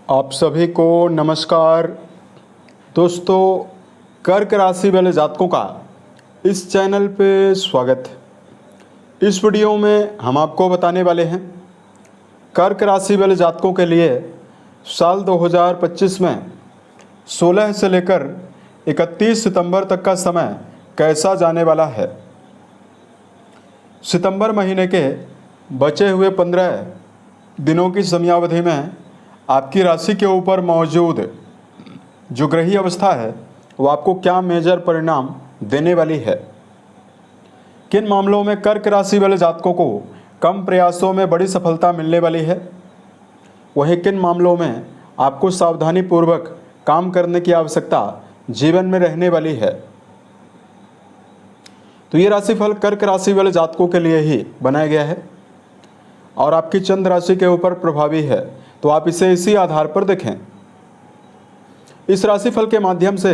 आप सभी को नमस्कार। दोस्तों, कर्क राशि वाले जातकों का इस चैनल पे स्वागत है। इस वीडियो में हम आपको बताने वाले हैं कर्क राशि वाले जातकों के लिए साल 2025 में 16 से लेकर 31 सितंबर तक का समय कैसा जाने वाला है। सितंबर महीने के बचे हुए 15 दिनों की समयावधि में आपकी राशि के ऊपर मौजूद जो ग्रही अवस्था है वो आपको क्या मेजर परिणाम देने वाली है। किन मामलों में कर्क राशि वाले जातकों को कम प्रयासों में बड़ी सफलता मिलने वाली है, वहीं किन मामलों में आपको सावधानी पूर्वक काम करने की आवश्यकता जीवन में रहने वाली है। तो ये राशिफल कर्क राशि वाले जातकों के लिए ही बनाया गया है और आपकी चंद्र राशि के ऊपर प्रभावी है, तो आप इसे इसी आधार पर देखें। इस राशिफल के माध्यम से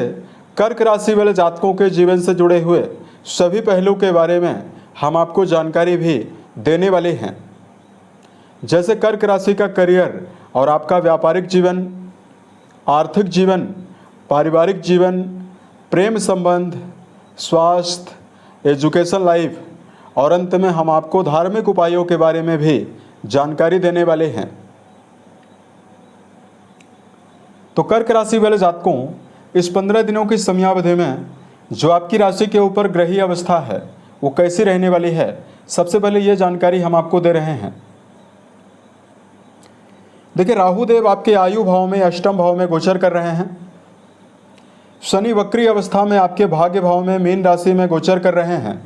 कर्क राशि वाले जातकों के जीवन से जुड़े हुए सभी पहलू के बारे में हम आपको जानकारी भी देने वाले हैं, जैसे कर्क राशि का करियर और आपका व्यापारिक जीवन, आर्थिक जीवन, पारिवारिक जीवन, प्रेम संबंध, स्वास्थ्य, एजुकेशन लाइफ और अंत में हम आपको धार्मिक उपायों के बारे में भी जानकारी देने वाले हैं। तो कर्क राशि वाले जातकों इस 15 दिनों की समयावधि में जो आपकी राशि के ऊपर ग्रही अवस्था है वो कैसी रहने वाली है, सबसे पहले ये जानकारी हम आपको दे रहे हैं। देखिए, राहु देव आपके आयु भाव में, अष्टम भाव में गोचर कर रहे हैं। शनि वक्री अवस्था में आपके भाग्य भाव में, मीन राशि में गोचर कर रहे हैं।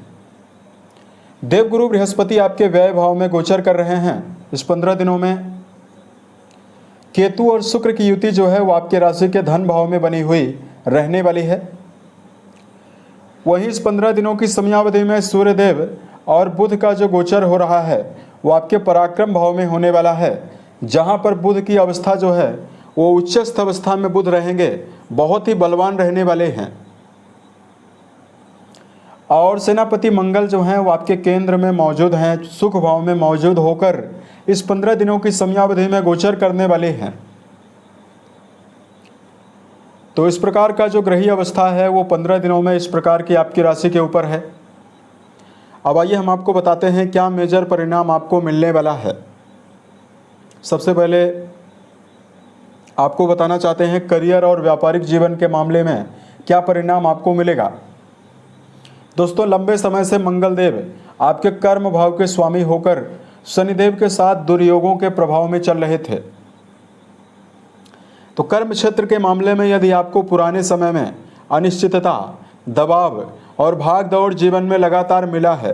देवगुरु बृहस्पति आपके व्यय भाव में गोचर कर रहे हैं। इस 15 दिनों में केतु और शुक्र की युति जो है वो आपके राशि के धन भाव में बनी हुई रहने वाली है। वहीं इस 15 दिनों की समयावधि में सूर्यदेव और बुध का जो गोचर हो रहा है वो आपके पराक्रम भाव में होने वाला है, जहां पर बुध की अवस्था जो है वो उच्चस्थ अवस्था में बुध रहेंगे, बहुत ही बलवान रहने वाले हैं। और सेनापति मंगल जो हैं वो आपके केंद्र में मौजूद हैं, सुख भाव में मौजूद होकर इस 15 दिनों की समयावधि में गोचर करने वाले हैं। तो इस प्रकार का जो ग्रही अवस्था है वो 15 दिनों में इस प्रकार की आपकी राशि के ऊपर है। अब आइए हम आपको बताते हैं क्या मेजर परिणाम आपको मिलने वाला है। सबसे पहले आपको बताना चाहते हैं करियर और व्यापारिक जीवन के मामले में क्या परिणाम आपको मिलेगा। दोस्तों, लंबे समय से मंगल देव आपके कर्म भाव के स्वामी होकर शनिदेव के साथ दुर्योगों के प्रभाव में चल रहे थे। तो कर्म क्षेत्र के मामले में यदि आपको पुराने समय में अनिश्चितता, दबाव और भाग दौड़ जीवन में लगातार मिला है,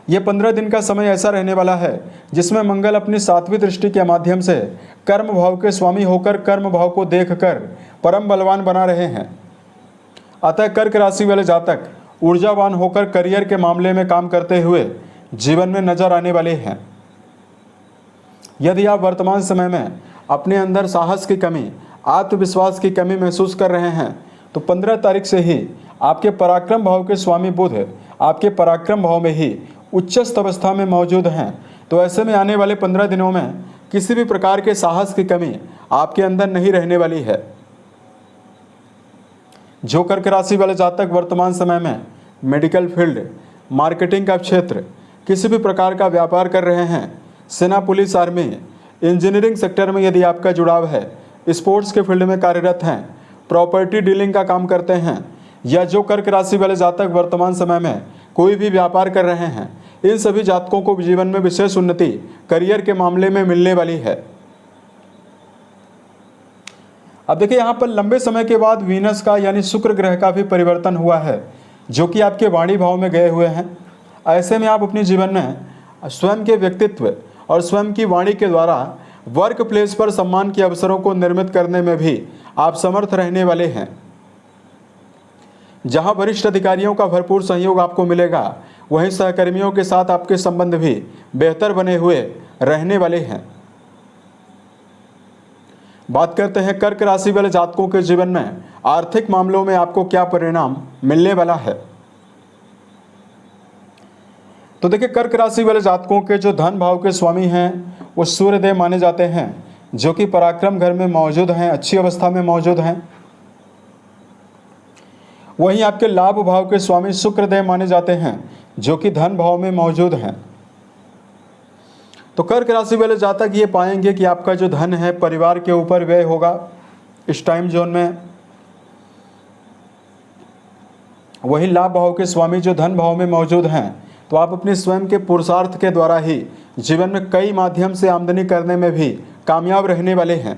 ये 15 दिन का समय ऐसा रहने वाला है जिसमें मंगल अपनी 7वीं दृष्टि के माध्यम से कर्म भाव के स्वामी होकर कर्म भाव को देखकर परम बलवान बना रहे हैं। अतः कर्क राशि वाले जातक ऊर्जावान होकर करियर के मामले में काम करते हुए जीवन में नजर आने वाले हैं। यदि आप वर्तमान समय में अपने अंदर साहस की कमी, आत्मविश्वास की कमी महसूस कर रहे हैं, तो 15 तारीख से ही आपके पराक्रम भाव के स्वामी बुध आपके पराक्रम भाव में ही उच्चस्थ अवस्था में मौजूद हैं। तो ऐसे में आने वाले 15 दिनों में किसी भी प्रकार के साहस की कमी आपके अंदर नहीं रहने वाली है। जो कर्क राशि वाले जातक वर्तमान समय में मेडिकल फील्ड, मार्केटिंग का क्षेत्र, किसी भी प्रकार का व्यापार कर रहे हैं, सेना, पुलिस, आर्मी, इंजीनियरिंग सेक्टर में यदि आपका जुड़ाव है, स्पोर्ट्स के फील्ड में कार्यरत हैं, प्रॉपर्टी डीलिंग का काम करते हैं, या जो कर्क राशि वाले जातक वर्तमान समय में कोई भी व्यापार कर रहे हैं, इन सभी जातकों को जीवन में विशेष उन्नति करियर के मामले में मिलने वाली है। अब देखिए, यहाँ पर लंबे समय के बाद वीनस का यानी शुक्र ग्रह का भी परिवर्तन हुआ है, जो कि आपके वाणी भाव में गए हुए हैं। ऐसे में आप अपने जीवन में स्वयं के व्यक्तित्व और स्वयं की वाणी के द्वारा वर्क प्लेस पर सम्मान के अवसरों को निर्मित करने में भी आप समर्थ रहने वाले हैं। जहां वरिष्ठ अधिकारियों का भरपूर सहयोग आपको मिलेगा, वहीं सहकर्मियों के साथ आपके संबंध भी बेहतर बने हुए रहने वाले हैं। बात करते हैं कर्क राशि वाले जातकों के जीवन में आर्थिक मामलों में आपको क्या परिणाम मिलने वाला है। तो देखिए, कर्क राशि वाले जातकों के जो धन भाव के स्वामी हैं वो सूर्यदेव माने जाते हैं, जो कि पराक्रम घर में मौजूद हैं, अच्छी अवस्था में मौजूद हैं। वहीं आपके लाभ भाव के स्वामी शुक्रदेव माने जाते हैं, जो कि धन भाव में मौजूद हैं। तो कर्क राशि वाले जातक ये पाएंगे कि आपका जो धन है परिवार के ऊपर व्यय होगा इस टाइम जोन में। वही लाभ भाव के स्वामी जो धन भाव में मौजूद हैं, तो आप अपने स्वयं के पुरुषार्थ के द्वारा ही जीवन में कई माध्यम से आमदनी करने में भी कामयाब रहने वाले हैं।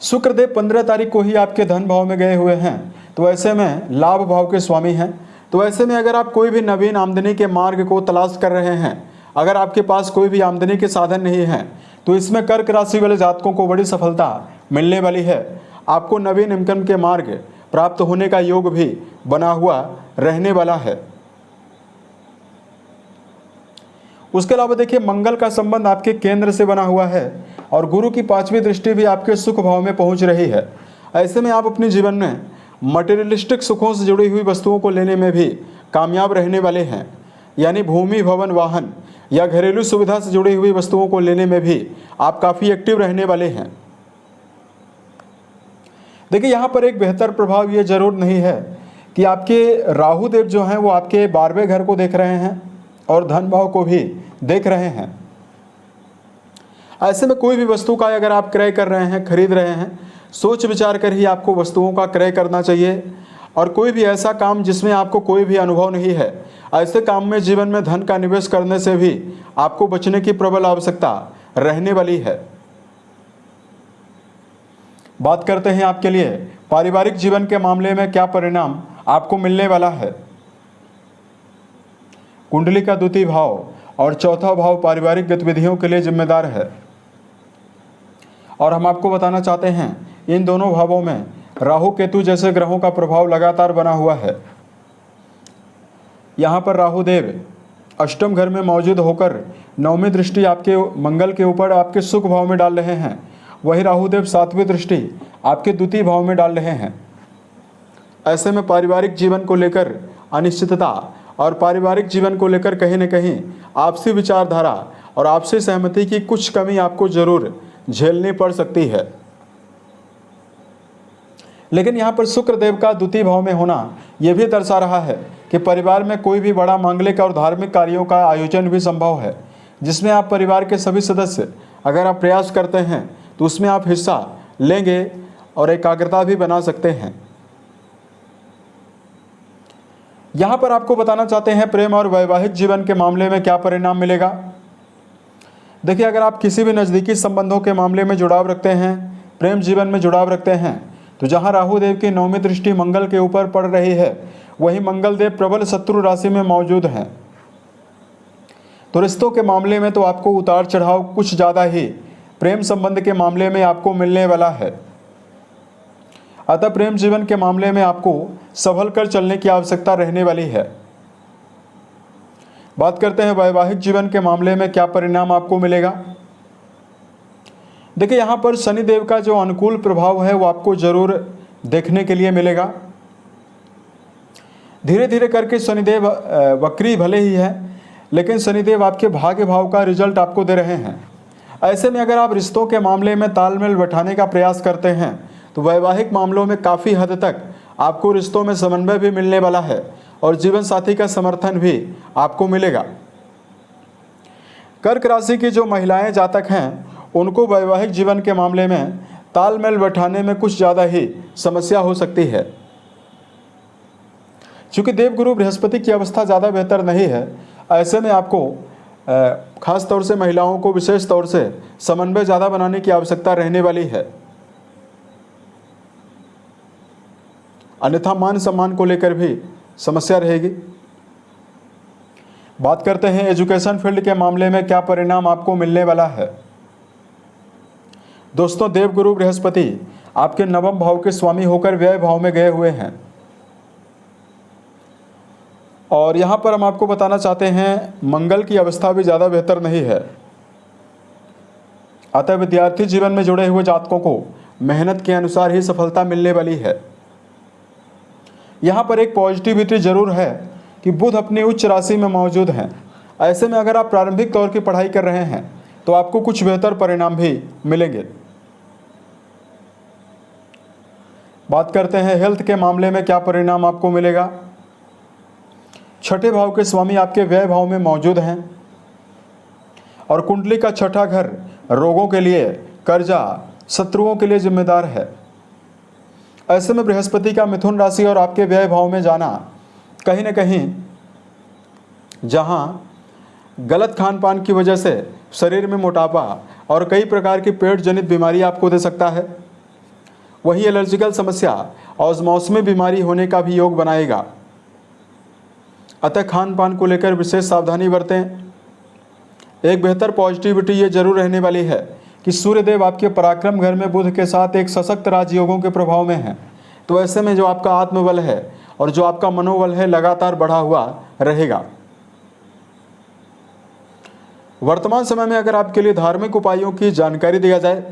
शुक्रदेव 15 तारीख को ही आपके धन भाव में गए हुए हैं, तो ऐसे में लाभ भाव के स्वामी हैं। तो ऐसे में अगर आप कोई भी नवीन आमदनी के मार्ग को तलाश कर रहे हैं, अगर आपके पास कोई भी आमदनी के साधन नहीं है, तो इसमें कर्क राशि वाले जातकों को बड़ी सफलता मिलने वाली है। आपको नवीन इनकम के मार्ग प्राप्त होने का योग भी बना हुआ रहने वाला है। उसके अलावा देखिए, मंगल का संबंध आपके केंद्र से बना हुआ है और गुरु की 5वीं दृष्टि भी आपके सुख भाव में पहुंच रही है। ऐसे में आप अपने जीवन में मटेरियलिस्टिक सुखों से जुड़ी हुई वस्तुओं को लेने में भी कामयाब रहने वाले हैं। यानी भूमि, भवन, वाहन या घरेलू सुविधा से जुड़ी हुई वस्तुओं को लेने में भी आप काफ़ी एक्टिव रहने वाले हैं। देखिए, यहाँ पर एक बेहतर प्रभाव ये जरूर नहीं है कि आपके राहु देव जो हैं वो आपके 12वें घर को देख रहे हैं और धन भाव को भी देख रहे हैं। ऐसे में कोई भी वस्तु का अगर आप क्रय कर रहे हैं, खरीद रहे हैं, सोच विचार कर ही आपको वस्तुओं का क्रय करना चाहिए। और कोई भी ऐसा काम जिसमें आपको कोई भी अनुभव नहीं है, ऐसे काम में जीवन में धन का निवेश करने से भी आपको बचने की प्रबल आवश्यकता रहने वाली है। बात करते हैं आपके लिए पारिवारिक जीवन के मामले में क्या परिणाम आपको मिलने वाला है। कुंडली का द्वितीय भाव और चौथा भाव पारिवारिक गतिविधियों के लिए जिम्मेदार है और हम आपको बताना चाहते हैं इन दोनों भावों में राहु केतु जैसे ग्रहों का प्रभाव लगातार बना हुआ है। यहाँ पर राहु देव अष्टम घर में मौजूद होकर 9वीं दृष्टि आपके मंगल के ऊपर आपके सुख भाव में डाल रहे हैं। वही राहुदेव 7वीं दृष्टि आपके द्वितीय भाव में डाल रहे हैं। ऐसे में पारिवारिक जीवन को लेकर अनिश्चितता और पारिवारिक जीवन को लेकर कहीं न कहीं आपसी विचारधारा और आपसी सहमति की कुछ कमी आपको जरूर झेलनी पड़ सकती है। लेकिन यहाँ पर शुक्रदेव का द्वितीय भाव में होना यह भी दर्शा रहा है कि परिवार में कोई भी बड़ा मांगलिक और धार्मिक कार्यों का आयोजन भी संभव है, जिसमें आप परिवार के सभी सदस्य अगर आप प्रयास करते हैं तो उसमें आप हिस्सा लेंगे और एकाग्रता भी बना सकते हैं। यहाँ पर आपको बताना चाहते हैं प्रेम और वैवाहिक जीवन के मामले में क्या परिणाम मिलेगा। देखिए, अगर आप किसी भी नज़दीकी संबंधों के मामले में जुड़ाव रखते हैं, प्रेम जीवन में जुड़ाव रखते हैं, तो जहाँ राहु देव की 9वीं दृष्टि मंगल के ऊपर पड़ रही है, वही मंगल देव प्रबल शत्रु राशि में मौजूद हैं। तो रिश्तों के मामले में तो आपको उतार चढ़ाव कुछ ज़्यादा ही प्रेम संबंध के मामले में आपको मिलने वाला है। अतः प्रेम जीवन के मामले में आपको संभल कर चलने की आवश्यकता रहने वाली है। बात करते हैं वैवाहिक जीवन के मामले में क्या परिणाम आपको मिलेगा। देखिए, यहाँ पर शनिदेव का जो अनुकूल प्रभाव है वो आपको जरूर देखने के लिए मिलेगा। धीरे धीरे करके शनिदेव वक्री भले ही है, लेकिन शनिदेव आपके भाग्य भाव का रिजल्ट आपको दे रहे हैं। ऐसे में अगर आप रिश्तों के मामले में तालमेल बैठाने का प्रयास करते हैं तो वैवाहिक मामलों में काफ़ी हद तक आपको रिश्तों में समन्वय भी मिलने वाला है और जीवन साथी का समर्थन भी आपको मिलेगा। कर्क राशि की जो महिलाएं जातक हैं उनको वैवाहिक जीवन के मामले में तालमेल बैठाने में कुछ ज़्यादा ही समस्या हो सकती है। चूँकि देवगुरु बृहस्पति की अवस्था ज़्यादा बेहतर नहीं है, ऐसे में आपको खास तौर से महिलाओं को विशेष तौर से समन्वय ज़्यादा बनाने की आवश्यकता रहने वाली है। अन्यथा मान सम्मान को लेकर भी समस्या रहेगी। बात करते हैं एजुकेशन फील्ड के मामले में क्या परिणाम आपको मिलने वाला है। दोस्तों, देवगुरु बृहस्पति आपके 9वें भाव के स्वामी होकर व्यय भाव में गए हुए हैं और यहाँ पर हम आपको बताना चाहते हैं मंगल की अवस्था भी ज़्यादा बेहतर नहीं है। अतः विद्यार्थी जीवन में जुड़े हुए जातकों को मेहनत के अनुसार ही सफलता मिलने वाली है। यहाँ पर एक पॉजिटिविटी जरूर है कि बुध अपनी उच्च राशि में मौजूद हैं। ऐसे में अगर आप प्रारंभिक तौर की पढ़ाई कर रहे हैं तो आपको कुछ बेहतर परिणाम भी मिलेंगे। बात करते हैं हेल्थ के मामले में क्या परिणाम आपको मिलेगा। छठे भाव के स्वामी आपके व्यय भाव में मौजूद हैं और कुंडली का छठा घर रोगों के लिए, कर्जा, शत्रुओं के लिए जिम्मेदार है। ऐसे में बृहस्पति का मिथुन राशि और आपके व्यय भाव में जाना कहीं न कहीं जहां गलत खान पान की वजह से शरीर में मोटापा और कई प्रकार की पेट जनित बीमारी आपको दे सकता है, वहीं एलर्जिकल समस्या और मौसमी बीमारी होने का भी योग बनाएगा। अतः खान पान को लेकर विशेष सावधानी बरतें। एक बेहतर पॉजिटिविटी ये जरूर रहने वाली है कि सूर्यदेव आपके पराक्रम घर में बुध के साथ एक सशक्त राजयोगों के प्रभाव में है। तो ऐसे में जो आपका आत्मबल है और जो आपका मनोबल है लगातार बढ़ा हुआ रहेगा। वर्तमान समय में अगर आपके लिए धार्मिक उपायों की जानकारी दिया जाए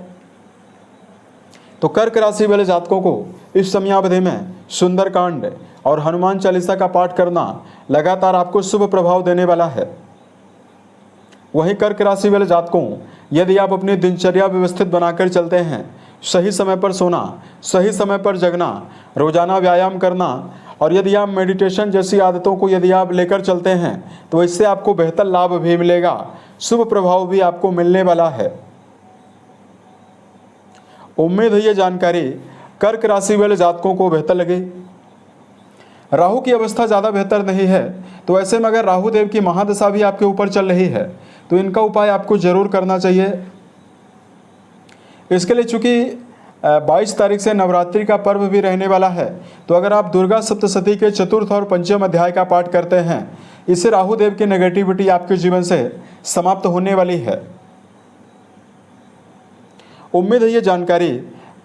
तो कर्क राशि वाले जातकों को इस समयावधि में सुंदरकांड और हनुमान चालीसा का पाठ करना लगातार आपको शुभ प्रभाव देने वाला है। वहीं कर्क राशि वाले जातकों, यदि आप अपनी दिनचर्या व्यवस्थित बनाकर चलते हैं, सही समय पर सोना, सही समय पर जगना, रोजाना व्यायाम करना और यदि आप मेडिटेशन जैसी आदतों को यदि आप लेकर चलते हैं तो इससे आपको बेहतर लाभ भी मिलेगा, शुभ प्रभाव भी आपको मिलने वाला है। उम्मीद है ये जानकारी कर्क राशि वाले जातकों को बेहतर लगे। राहु की अवस्था ज़्यादा बेहतर नहीं है, तो ऐसे में अगर राहु देव की महादशा भी आपके ऊपर चल रही है तो इनका उपाय आपको जरूर करना चाहिए। इसके लिए चूंकि 22 तारीख से नवरात्रि का पर्व भी रहने वाला है, तो अगर आप दुर्गा सप्तशती के चतुर्थ और पंचम अध्याय का पाठ करते हैं, इससे राहु देव की नेगेटिविटी आपके जीवन से समाप्त होने वाली है। उम्मीद है ये जानकारी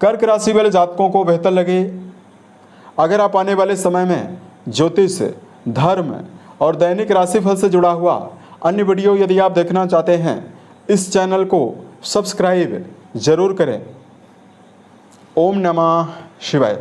कर्क राशि वाले जातकों को बेहतर लगे। अगर आप आने वाले समय में ज्योतिष, धर्म और दैनिक राशिफल से जुड़ा हुआ अन्य वीडियो यदि आप देखना चाहते हैं, इस चैनल को सब्सक्राइब जरूर करें। ओम नमः शिवाय।